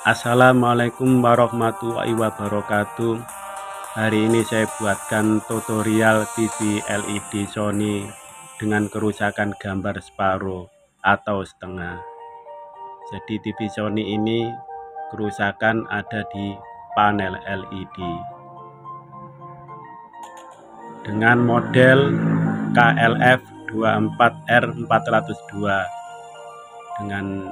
Assalamualaikum warahmatullahi wabarakatuh. Hari ini saya buatkan tutorial TV LED Sony dengan kerusakan gambar separuh atau setengah. Jadi TV Sony ini kerusakan ada di panel LED dengan model KLF 24R402 dengan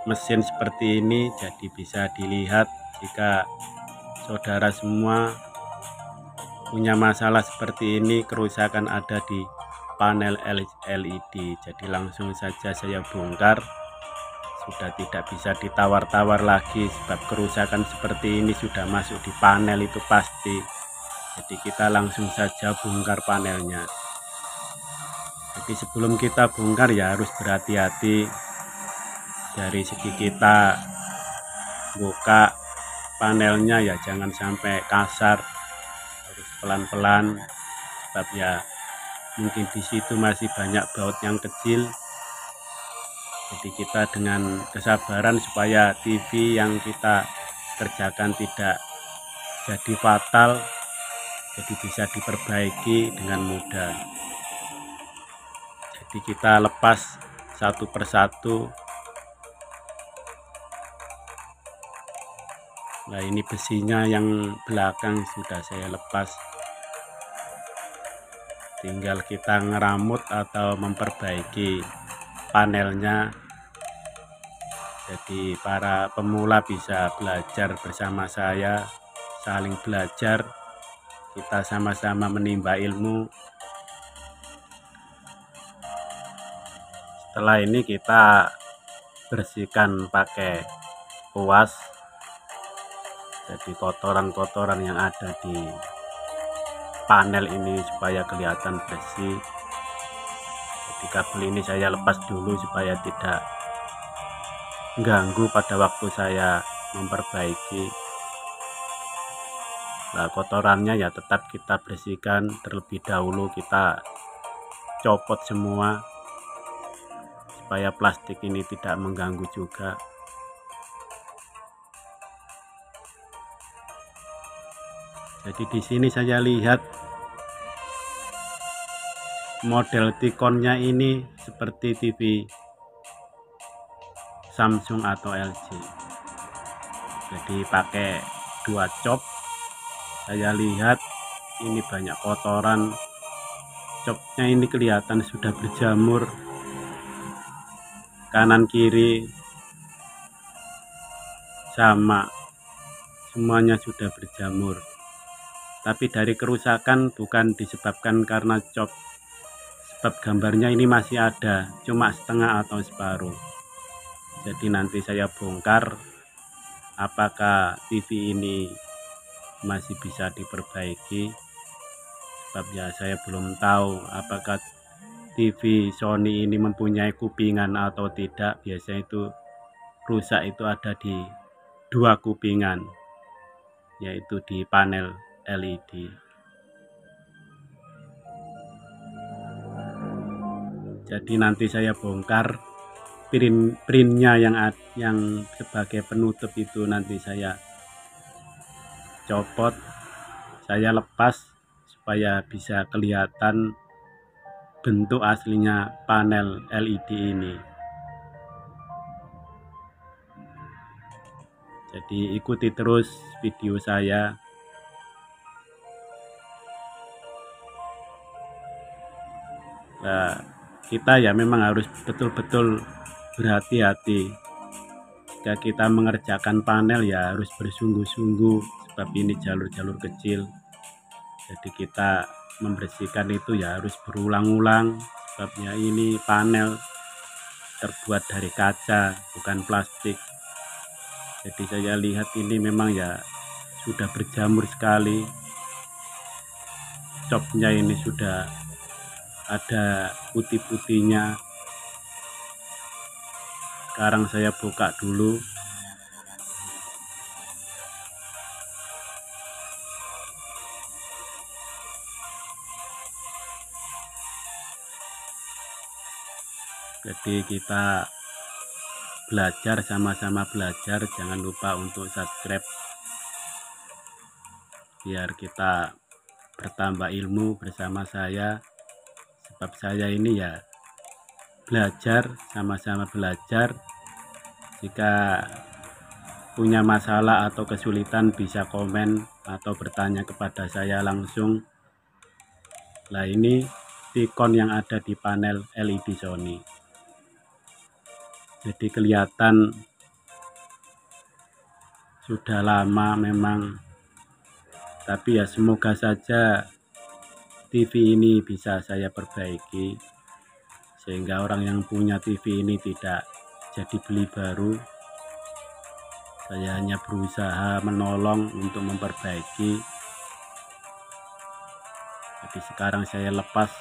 mesin seperti ini. Jadi bisa dilihat jika saudara semua punya masalah seperti ini, kerusakan ada di panel LED. Jadi langsung saja saya bongkar, sudah tidak bisa ditawar-tawar lagi, sebab kerusakan seperti ini sudah masuk di panel itu pasti. Jadi kita langsung saja bongkar panelnya. Jadi sebelum kita bongkar ya harus berhati-hati dari segi kita buka panelnya, ya jangan sampai kasar, harus pelan-pelan, sebab ya mungkin di situ masih banyak baut yang kecil. Jadi kita dengan kesabaran supaya TV yang kita kerjakan tidak jadi fatal, jadi bisa diperbaiki dengan mudah. Jadi kita lepas satu persatu. Nah, ini besinya yang belakang sudah saya lepas, tinggal kita ngeramut atau memperbaiki panelnya. Jadi para pemula bisa belajar bersama saya, saling belajar, kita sama-sama menimba ilmu. Setelah ini kita bersihkan pakai kuas, jadi kotoran-kotoran yang ada di panel ini supaya kelihatan bersih. Jadi kabel ini saya lepas dulu supaya tidak ganggu pada waktu saya memperbaiki. Nah, kotorannya ya tetap kita bersihkan terlebih dahulu, kita copot semua supaya plastik ini tidak mengganggu juga. Jadi di sini saya lihat model tikonnya ini seperti TV Samsung atau LG. Jadi pakai dua cop. Saya lihat ini banyak kotoran, copnya ini kelihatan sudah berjamur, kanan kiri sama, semuanya sudah berjamur. Tapi dari kerusakan bukan disebabkan karena cop, sebab gambarnya ini masih ada, cuma setengah atau separuh. Jadi nanti saya bongkar apakah TV ini masih bisa diperbaiki, sebab ya saya belum tahu apakah TV Sony ini mempunyai kupingan atau tidak. Biasanya itu rusak itu ada di dua kupingan, yaitu di panel LED. Jadi nanti saya bongkar printnya yang sebagai penutup itu, nanti saya copot, saya lepas supaya bisa kelihatan bentuk aslinya panel LED ini. Jadi ikuti terus video saya. Nah, kita ya memang harus betul-betul berhati-hati. Jika kita mengerjakan panel ya harus bersungguh-sungguh, sebab ini jalur-jalur kecil. Jadi kita membersihkan itu ya harus berulang-ulang, sebabnya ini panel terbuat dari kaca, bukan plastik. Jadi saya lihat ini memang ya sudah berjamur sekali, copnya ini sudah ada putih-putihnya. Sekarang saya buka dulu. Jadi kita belajar, sama-sama belajar. Jangan lupa untuk subscribe biar kita bertambah ilmu bersama saya, sebab saya ini ya belajar, sama-sama belajar. Jika punya masalah atau kesulitan bisa komen atau bertanya kepada saya langsung. Nah, ini Vicon yang ada di panel LED Sony, jadi kelihatan sudah lama memang, tapi ya semoga saja TV ini bisa saya perbaiki sehingga orang yang punya TV ini tidak jadi beli baru. Saya hanya berusaha menolong untuk memperbaiki. Jadi sekarang saya lepas.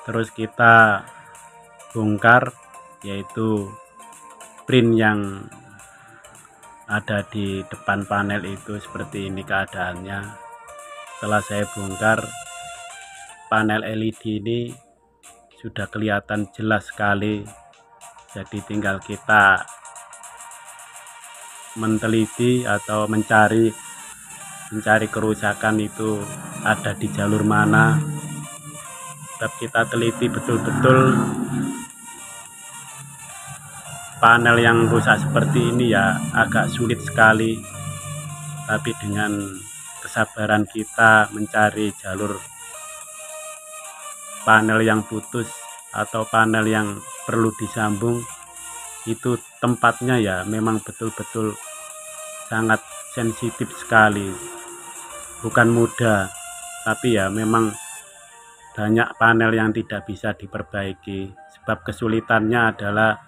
Terus kita bongkar, yaitu print yang ada di depan panel itu seperti ini keadaannya. Setelah saya bongkar, panel LED ini sudah kelihatan jelas sekali. Jadi tinggal kita meneliti atau mencari kerusakan itu ada di jalur mana. Sebab kita teliti betul-betul panel yang rusak seperti ini ya agak sulit sekali, tapi dengan kesabaran kita mencari jalur panel yang putus atau panel yang perlu disambung, itu tempatnya ya memang betul-betul sangat sensitif sekali. Bukan mudah, tapi ya memang banyak panel yang tidak bisa diperbaiki, sebab kesulitannya adalah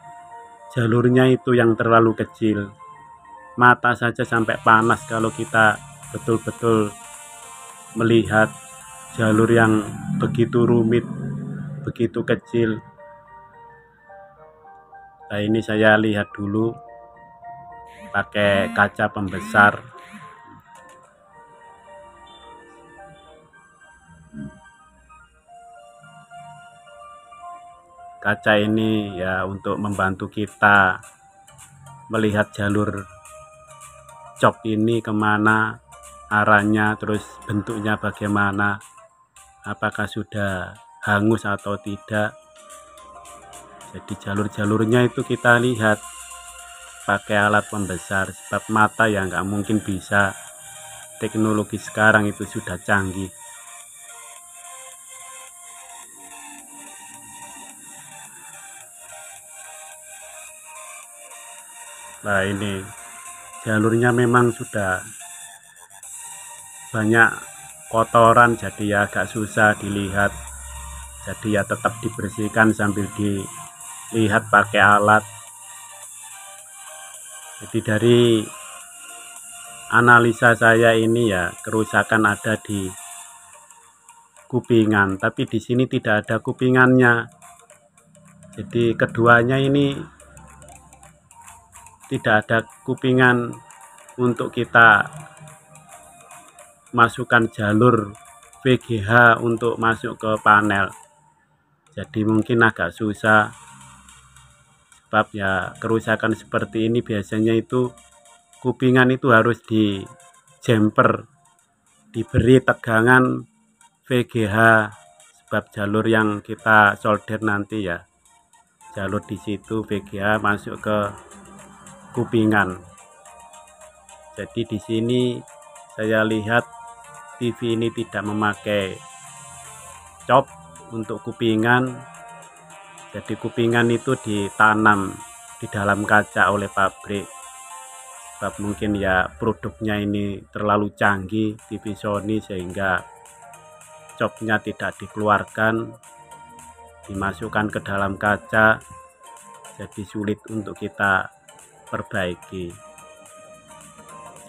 jalurnya itu yang terlalu kecil. Mata saja sampai panas kalau kita betul-betul melihat jalur yang begitu rumit, begitu kecil. Nah, ini saya lihat dulu pakai kaca pembesar. Kaca ini ya untuk membantu kita melihat jalur cop ini kemana arahnya, terus bentuknya bagaimana, apakah sudah hangus atau tidak. Jadi jalur-jalurnya itu kita lihat pakai alat pembesar, sebab mata ya nggak mungkin bisa. Teknologi sekarang itu sudah canggih. Nah, ini jalurnya memang sudah banyak kotoran, jadi ya agak susah dilihat. Jadi ya tetap dibersihkan sambil dilihat pakai alat. Jadi dari analisa saya ini ya kerusakan ada di kupingan, tapi di sini tidak ada kupingannya. Jadi keduanya ini tidak ada kupingan untuk kita masukkan jalur VGH untuk masuk ke panel. Jadi mungkin agak susah, sebab ya kerusakan seperti ini biasanya itu kupingan itu harus di jumper, diberi tegangan VGH, sebab jalur yang kita solder nanti ya jalur di situ VGH masuk ke kupingan. Jadi di sini saya lihat TV ini tidak memakai cop untuk kupingan. Jadi kupingan itu ditanam di dalam kaca oleh pabrik. Sebab mungkin ya produknya ini terlalu canggih TV Sony sehingga copnya tidak dikeluarkan, dimasukkan ke dalam kaca, jadi sulit untuk kita perbaiki.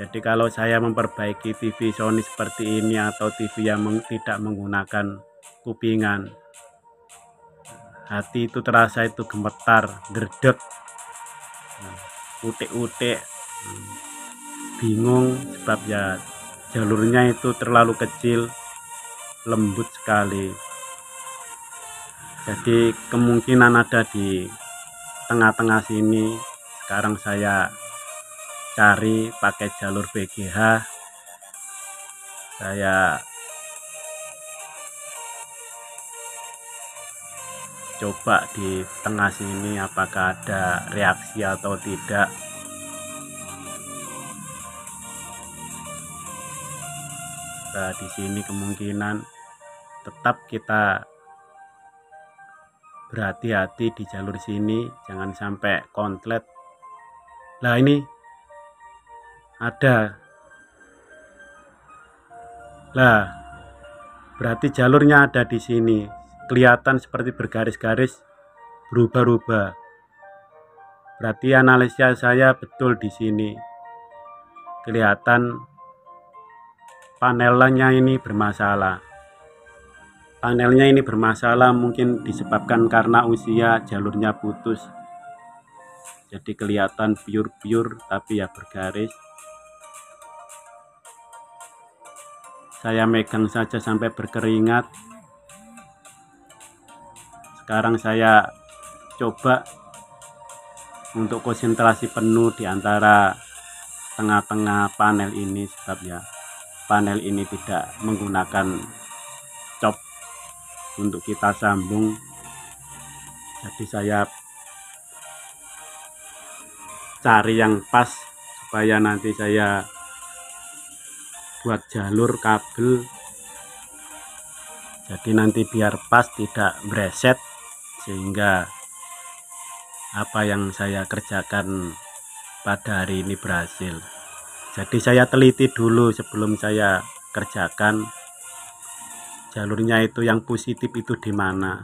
Jadi kalau saya memperbaiki TV Sony seperti ini atau TV yang tidak menggunakan kupingan, hati itu terasa itu gemetar, gerdek, utik-utik. bingung sebab ya jalurnya itu terlalu kecil, lembut sekali. Jadi kemungkinan ada di tengah-tengah sini. Sekarang saya cari pakai jalur BGH. Saya coba di tengah sini apakah ada reaksi atau tidak. Nah, di sini kemungkinan tetap kita berhati-hati di jalur sini, jangan sampai konslet. Nah, ini ada. Lah, berarti jalurnya ada di sini. Kelihatan seperti bergaris-garis, berubah-ubah. Berarti analisa saya betul di sini. Kelihatan panelnya ini bermasalah. Panelnya ini bermasalah mungkin disebabkan karena usia, jalurnya putus. Jadi kelihatan pure tapi ya bergaris. Saya megang saja sampai berkeringat. Sekarang saya coba untuk konsentrasi penuh di antara tengah-tengah panel ini, sebab ya panel ini tidak menggunakan cop untuk kita sambung. Jadi saya cari yang pas supaya nanti saya buat jalur kabel, jadi nanti biar pas, tidak breset, sehingga apa yang saya kerjakan pada hari ini berhasil. Jadi saya teliti dulu sebelum saya kerjakan jalurnya itu yang positif itu di mana.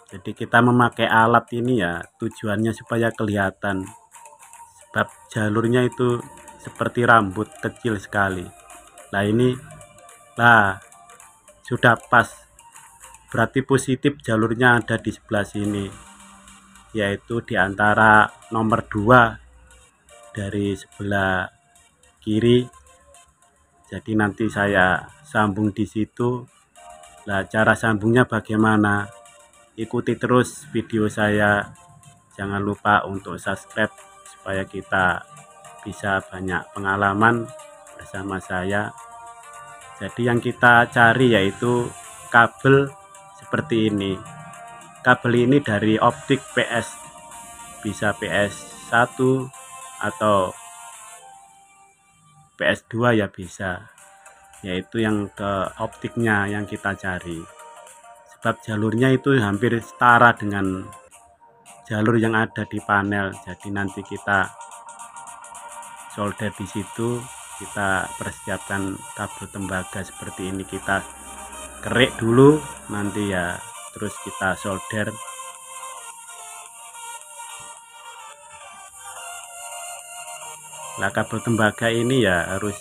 Jadi kita memakai alat ini ya tujuannya supaya kelihatan, sebab jalurnya itu seperti rambut kecil sekali. Nah ini sudah pas, berarti positif jalurnya ada di sebelah sini, yaitu di antara nomor 2 dari sebelah kiri. Jadi nanti saya sambung di situ. Nah, cara sambungnya bagaimana? Ikuti terus video saya. Jangan lupa untuk subscribe supaya kita bisa banyak pengalaman bersama saya. Jadi yang kita cari yaitu kabel seperti ini. Kabel ini dari optik PS, bisa PS1 atau PS2 ya bisa, yaitu yang ke optiknya yang kita cari, sebab jalurnya itu hampir setara dengan jalur yang ada di panel. Jadi nanti kita solder di situ, kita persiapkan kabel tembaga seperti ini, kita kerik dulu, nanti ya terus kita solder. Nah, kabel tembaga ini ya harus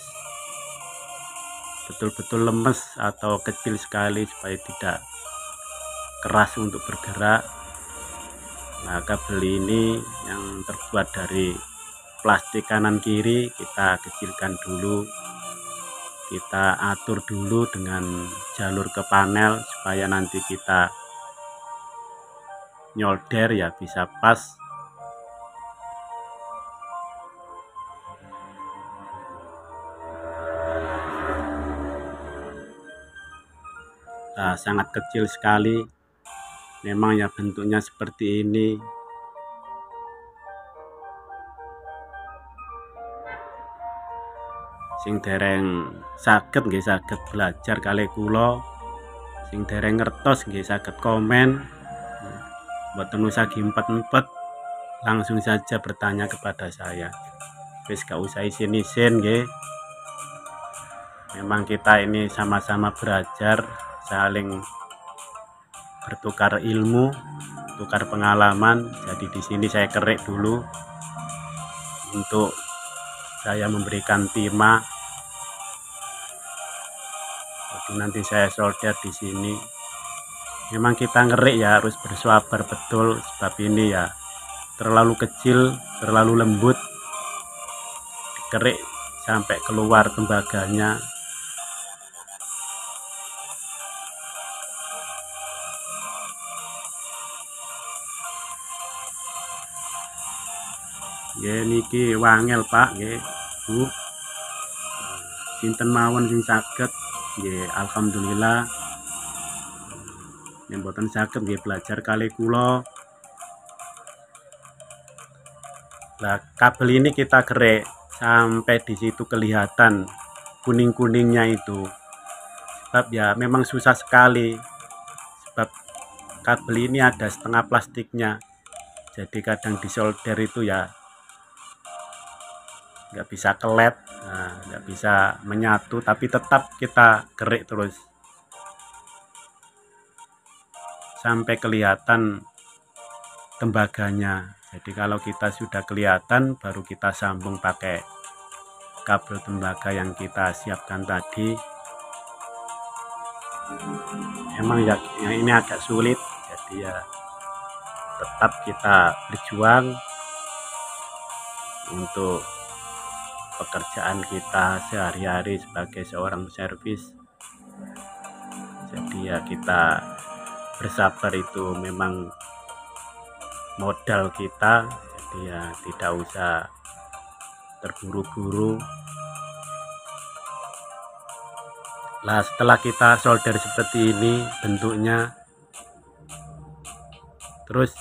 betul-betul lemes atau kecil sekali supaya tidak keras untuk bergerak. Nah, kabel ini yang terbuat dari plastik kanan kiri kita kecilkan dulu, kita atur dulu dengan jalur ke panel supaya nanti kita nyolder ya bisa pas. Nah, sangat kecil sekali memang ya, bentuknya seperti ini. Sing dereng saged nggih saged belajar kalih kula, sing dereng ngertos nggih saged komen. Mboten usah gimpet-empet, langsung saja bertanya kepada saya. Wis gak usah isin-isin nggih. Memang kita ini sama-sama belajar, saling bertukar ilmu, tukar pengalaman. Jadi di sini saya kerik dulu untuk saya memberikan timah. Jadi nanti saya solder di sini. Memang kita ngerik ya harus bersabar betul, sebab ini ya terlalu kecil, terlalu lembut. kerik sampai keluar tembaganya. Nggih niki wangel Pak, nggih Bu. Sinten mawon sing saged, nggih alhamdulillah. Yen mboten saged nggih belajar kali kula. Nah, kabel ini kita kerik sampai di situ kelihatan kuning-kuningnya itu. Sebab ya memang susah sekali. Sebab kabel ini ada setengah plastiknya. Jadi kadang disolder itu ya nggak bisa kelet, nah, nggak bisa menyatu, tapi tetap kita kerik terus sampai kelihatan tembaganya. Jadi kalau kita sudah kelihatan, baru kita sambung pakai kabel tembaga yang kita siapkan tadi. Emang ya ini agak sulit, jadi ya tetap kita berjuang untuk pekerjaan kita sehari-hari sebagai seorang servis. Jadi ya kita bersabar, itu memang modal kita, jadi ya tidak usah terburu-buru. Nah, setelah kita solder seperti ini bentuknya, terus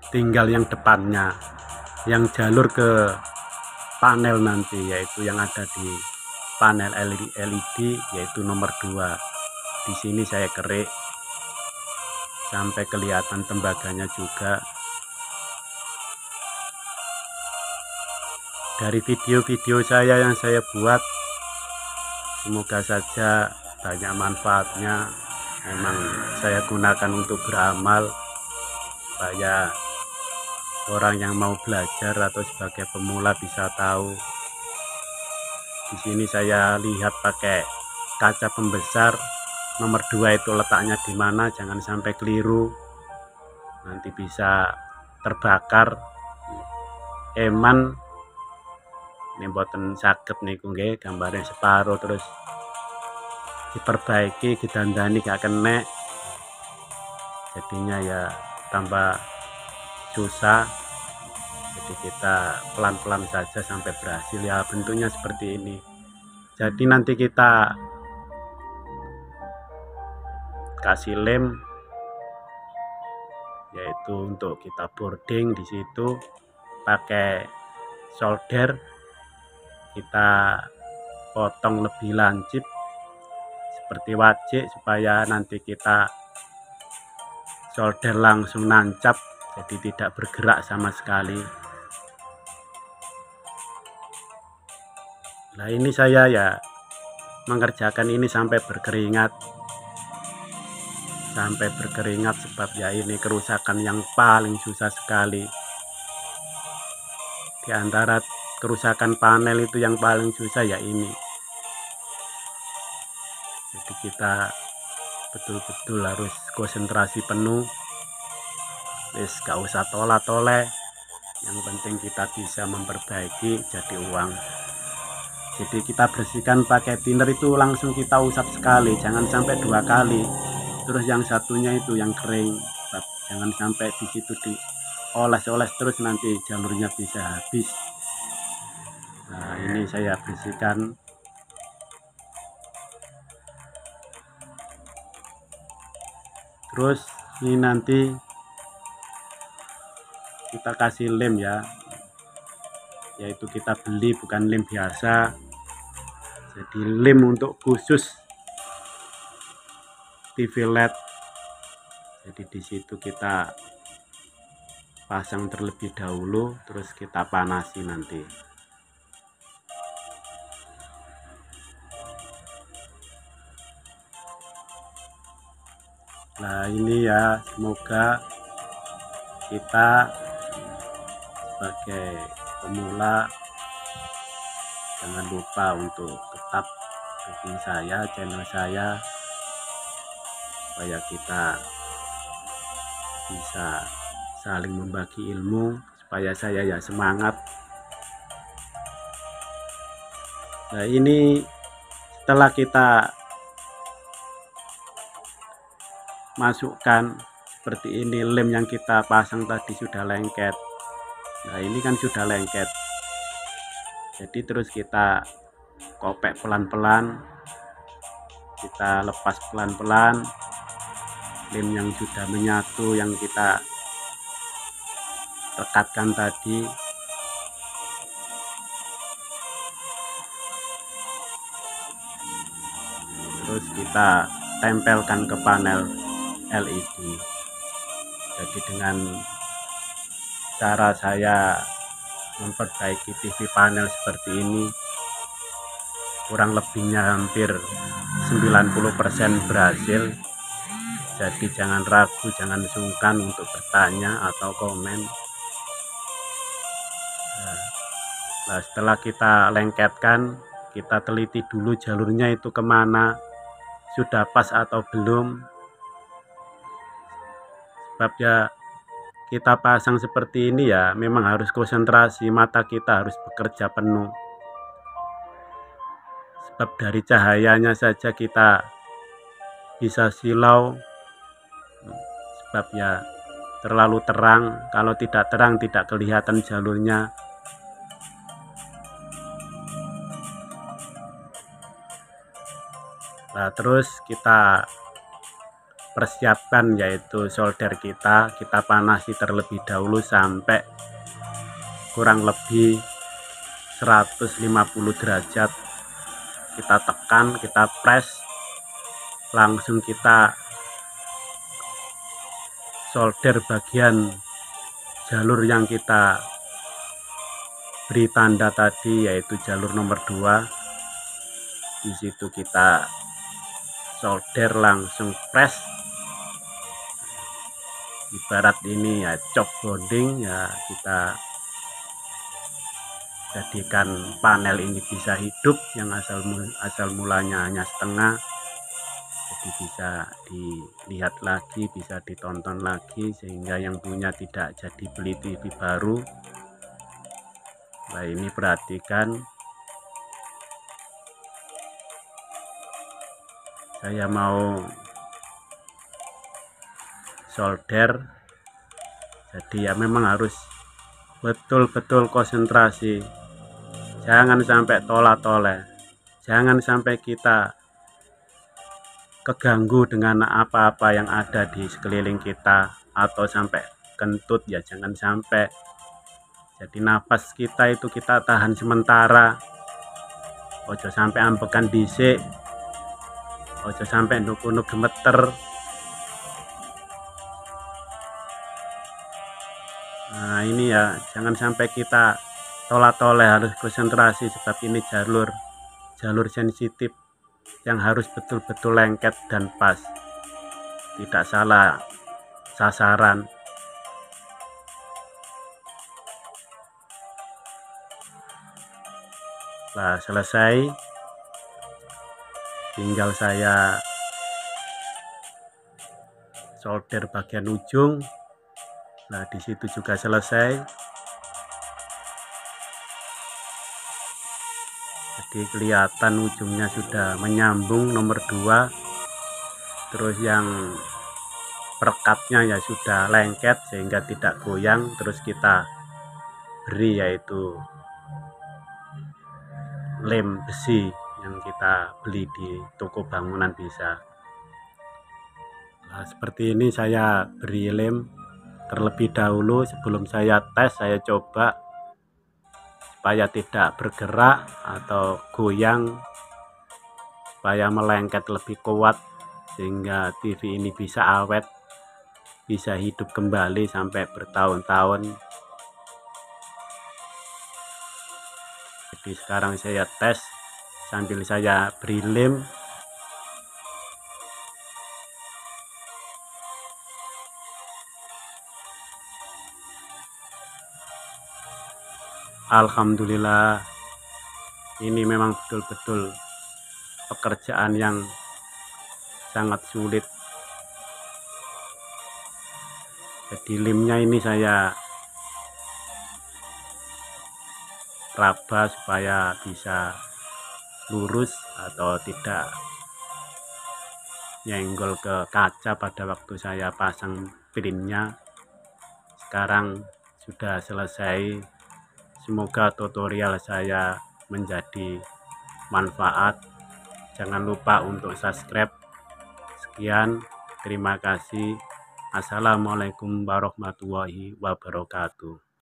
tinggal yang depannya, yang jalur ke panel nanti, yaitu yang ada di panel LED, yaitu nomor 2. Di sini saya kerik sampai kelihatan tembaganya juga. Dari video-video saya yang saya buat, semoga saja banyak manfaatnya. Memang saya gunakan untuk beramal, supaya orang yang mau belajar atau sebagai pemula bisa tahu. Di sini saya lihat pakai kaca pembesar nomor 2 itu letaknya di mana, jangan sampai keliru, nanti bisa terbakar. Eman ini mboten saged niku nggih, gambarnya separuh terus diperbaiki, didandani gak kenek, jadinya ya tambah susah. Jadi kita pelan-pelan saja sampai berhasil. Ya bentuknya seperti ini. Jadi nanti kita kasih lem, yaitu untuk kita boarding di situ pakai solder. Kita potong lebih lancip seperti wajik, supaya nanti kita solder langsung nancap, jadi tidak bergerak sama sekali. Nah, ini saya ya mengerjakan ini sampai berkeringat, sebab ya ini kerusakan yang paling susah sekali. Di antara kerusakan panel itu yang paling susah ya ini. Jadi kita betul-betul harus konsentrasi penuh. Wis gak usah tolak-toleh, yang penting kita bisa memperbaiki jadi uang. Jadi kita bersihkan pakai thinner itu langsung kita usap sekali, jangan sampai 2 kali. Terus yang satunya itu yang kering, jangan sampai di situ dioles-oles terus, nanti jalurnya bisa habis. Nah, ini saya bersihkan. Terus ini nanti kita kasih lem ya, yaitu kita beli bukan lem biasa, jadi lem untuk khusus TV LED. Jadi di situ kita pasang terlebih dahulu, terus kita panasi nanti. Nah ini ya, semoga kita sebagai pemula jangan lupa untuk tetap dukung saya, channel saya, supaya kita bisa saling membagi ilmu, supaya saya ya semangat Nah, ini setelah kita masukkan seperti ini, lem yang kita pasang tadi sudah lengket. Nah, ini kan sudah lengket, jadi terus kita kopek pelan-pelan, kita lepas pelan-pelan lem yang sudah menyatu yang kita rekatkan tadi. Terus kita tempelkan ke panel LED. Jadi dengan cara saya memperbaiki TV panel seperti ini, kurang lebihnya hampir 90% berhasil. Jadi jangan ragu, jangan sungkan untuk bertanya atau komen. Nah, setelah kita lengketkan, kita teliti dulu jalurnya itu kemana, sudah pas atau belum. Sebab ya kita pasang seperti ini ya memang harus konsentrasi, mata kita harus bekerja penuh. Sebab dari cahayanya saja kita bisa silau, sebab ya terlalu terang. Kalau tidak terang tidak kelihatan jalurnya. Nah, terus kita persiapkan yaitu solder kita panasi terlebih dahulu sampai kurang lebih 150 derajat. Kita tekan, kita press, langsung kita solder bagian jalur yang kita beri tanda tadi, yaitu jalur nomor 2. Di situ kita solder, langsung press. Ibarat ini ya chop bonding, ya kita jadikan panel ini bisa hidup, yang asal mulanya hanya setengah. Jadi bisa dilihat lagi, bisa ditonton lagi, sehingga yang punya tidak jadi beli TV baru. Nah, ini perhatikan, saya mau solder, jadi ya memang harus betul-betul konsentrasi, jangan sampai tolak-toleh, jangan sampai kita keganggu dengan apa-apa yang ada di sekeliling kita, atau sampai kentut ya jangan sampai. Jadi nafas kita itu kita tahan sementara, ojo sampai ambekan dhisik, ojo sampai nduk-nduk gemeter. Nah, ini ya jangan sampai kita tolak-toleh, harus konsentrasi, sebab ini jalur sensitif yang harus betul-betul lengket dan pas, tidak salah sasaran. Nah, selesai, tinggal saya solder bagian ujung. Nah, di situ juga selesai. Jadi kelihatan ujungnya sudah menyambung nomor 2. Terus yang perekatnya ya sudah lengket sehingga tidak goyang. Terus kita beri yaitu lem besi yang kita beli di toko bangunan bisa. Nah, seperti ini saya beri lem terlebih dahulu sebelum saya tes, saya coba supaya tidak bergerak atau goyang, supaya melengket lebih kuat sehingga TV ini bisa awet, bisa hidup kembali sampai bertahun-tahun. Jadi sekarang saya tes sambil saya beri lem. Alhamdulillah, ini memang betul-betul pekerjaan yang sangat sulit. Jadi lemnya ini saya raba supaya bisa lurus atau tidak nyenggol ke kaca pada waktu saya pasang prinnya. Sekarang sudah selesai. Semoga tutorial saya menjadi manfaat. Jangan lupa untuk subscribe. Sekian, terima kasih. Assalamualaikum warahmatullahi wabarakatuh.